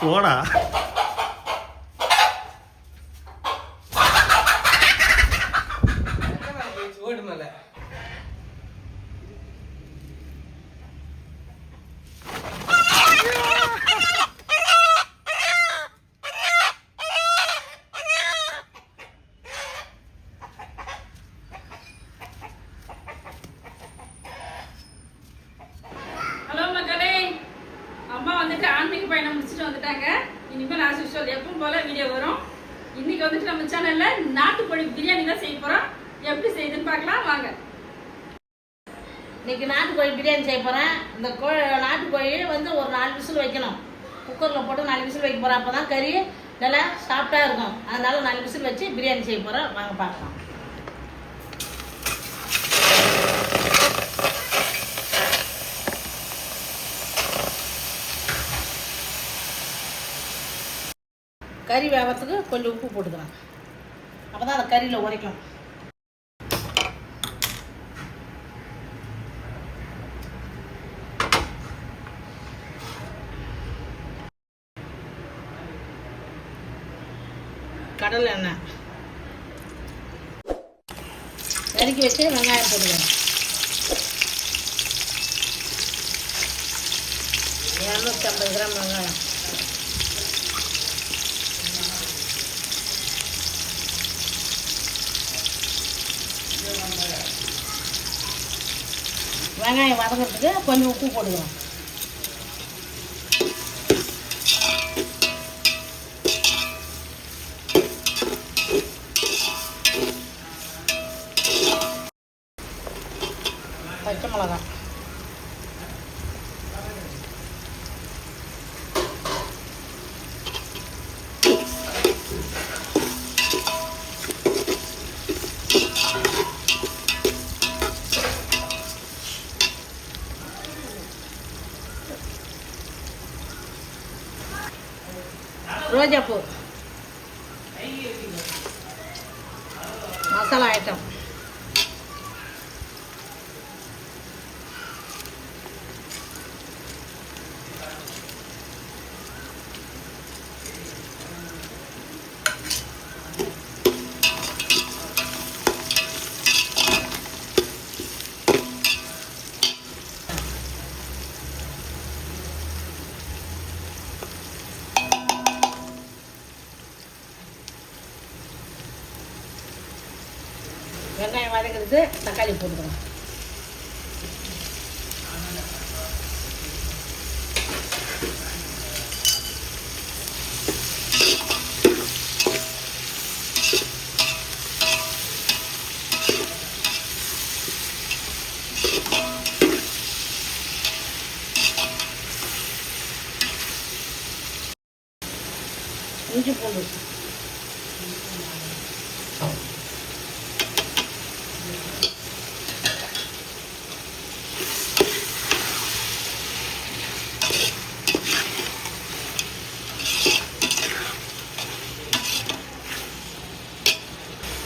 போடா. ஆன்மீக பயணம் முடிச்சுட்டு வந்துட்டாங்க. இனிமேல் நான் யூஷுவல் எப்பவும் போல வீடியோ வரும். இன்னைக்கு வந்துட்டு நம்ம சேனல்ல நாட்டுக்கோழி பிரியாணி தான் செய்ய போறோம். எப்படி செய்யுதுன்னு பார்க்கலாம் வாங்க. இன்னைக்கு நாட்டுக்கோழி பிரியாணி செய்ய போறேன். இந்த நாட்டுக்கோழி வந்து ஒரு 4 விசில் வைக்கணும். குக்கரில் போட்டு 4 விசில் வைக்க போறேன். அப்பதான் கறி நல்லா சாஃப்டா இருக்கும். அதனால 4 விசில் வச்சு பிரியாணி செய்ய போறேன். வாங்க பார்க்கலாம். கறி வேகத்துக்கு கொஞ்சம் உப்பு போட்டுக்கலாம். அப்போ தான் அந்த கறியில் உரைக்கும். கடலை எண்ணெய் நறுக்கி வச்சு வெங்காயம் போட்டுக்கலாம். 250 கிராம் வெங்காயம். வெங்காயம் வதங்கிறதுக்கு கொஞ்சம் உப்பு போட்டுக்கலாம். பச்சை மிளகாய், ரோஜாப்பூ, மசாலா ஐட்டம், வெங்காயம் வதக்கிறது தக்காளி போட்டுக்கலாம். இஞ்சி பூண்டு,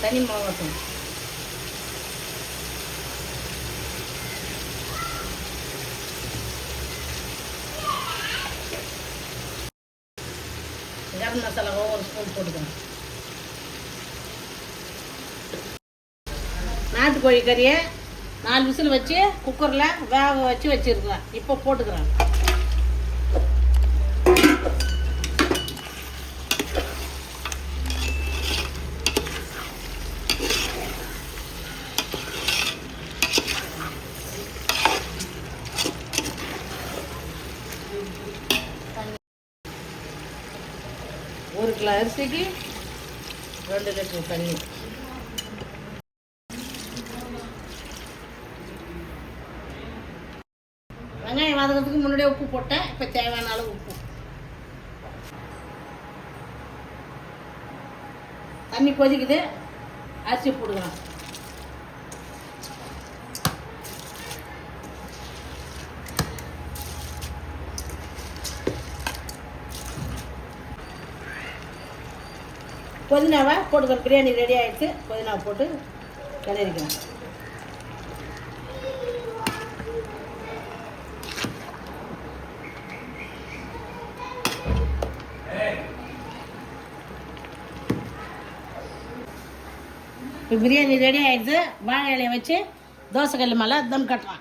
தனி மிளகாத்தூள், கரம் மசாலாவை ஒரு ஸ்பூன் போட்டுக்கணும். நாட்டுக்கோழி கறியை 4 விசில் வச்சு குக்கரில் வேக வச்சு வச்சுருக்கிறேன். இப்போ போட்டுக்கிறேன். ஒரு கிலோ அரிசிக்கு 2 லிட்டர் தண்ணி. வெங்காயம் வதக்கிறதுக்கு முன்னாடியே உப்பு போட்டேன். இப்போ தேவையான அளவு உப்பு. தண்ணி கொதிக்குது. அரிசி போட்டுக்கலாம். புதினாவை போட்டுக்கிறேன். பிரியாணி ரெடி ஆகிடுச்சு. புதினாவை போட்டு கிளறிக்கலாம். இப்போ பிரியாணி ரெடி ஆகிடுது. வாழை இலையை வச்சு தோசைக்கல் மேலே தம் கட்டலாம்.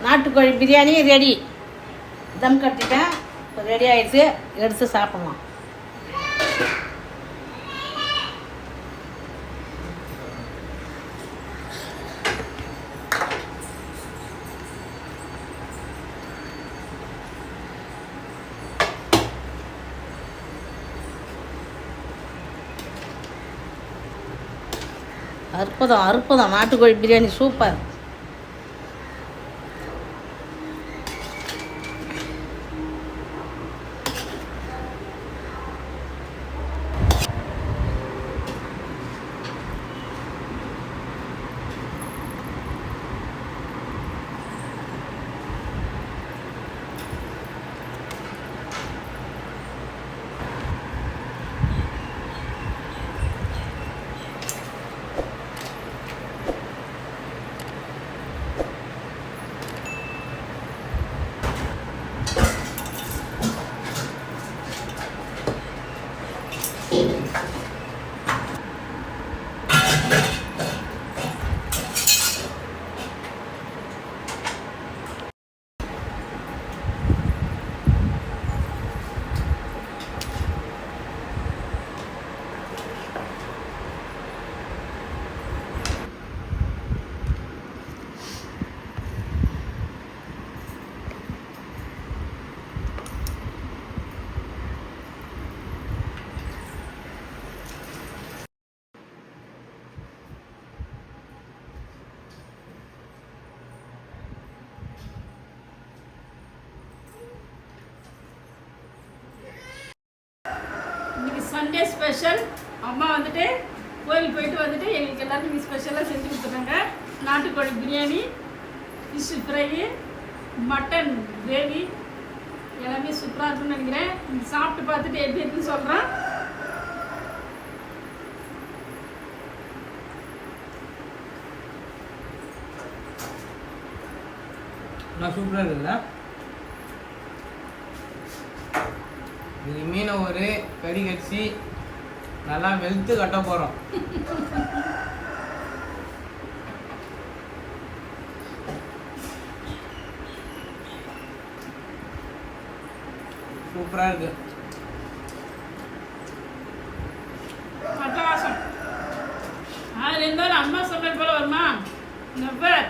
நாட்டுக்கோழி பிரியாணி ரெடி. தம் கட்டிட்டேன். இப்போ ரெடி ஆகிடுச்சு. எடுத்து சாப்பிட்லாம். அற்புதம் அற்புதம். நாட்டுக்கோழி பிரியாணி சூப்பர். Sunday special. அம்மா வந்துட்டு கோயில் போயிட்டு வந்துட்டு எங்களுக்கு எல்லாருக்கும் ஸ்பெஷலாக செஞ்சு கொடுத்துருக்காங்க. நாட்டுக்கோழி biryani, fish fry, mutton gravy எல்லாமே சூப்பராக இருக்குன்னு நினைக்கிறேன். சாப்பிட்டு பார்த்துட்டு எப்படி இருக்குன்னு சொல்கிறேன். சூப்பராக இருக்குல்ல? இது மீனை ஒரு கறி கட்சி நல்லா வெளுத்து கட்ட போகிறோம். சூப்பராக இருக்கு. அட்டகாசம். அதில் இருந்தாலும் அம்மா சமையல் போல வருமா? நெவர்.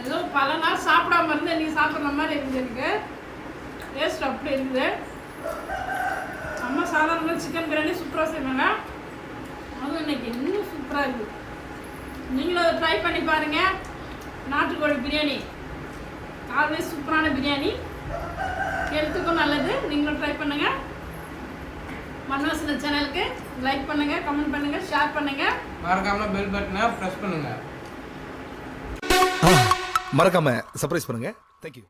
ஏதோ பல நாள் சாப்பிடாம இருந்து இன்னைக்கு சாப்பிட்ற மாதிரி இருந்துச்சு. எனக்கு டேஸ்ட் அப்படி இருக்குது. அம்மா சாதாரணமாக சிக்கன் பிரியாணி சூப்பராக செய்வாங்க. அதுவும் இன்னைக்கு இன்னும் சூப்பராக இருக்குது. நீங்களும் அதை ட்ரை பண்ணி பாருங்கள். நாட்டுக்கோழி பிரியாணி ஆல்வேஸ் சூப்பரான பிரியாணி, ஹெல்த்துக்கும் நல்லது. நீங்களும் ட்ரை பண்ணுங்கள். மண்வாசனை சேனலுக்கு லைக் பண்ணுங்கள், கமெண்ட் பண்ணுங்கள், ஷேர் பண்ணுங்கள். மறக்காம பெல் பட்டனை ப்ரெஸ் பண்ணுங்க. மறக்காம சர்ப்ரைஸ் பண்ணுங்க. தேங்க்யூ.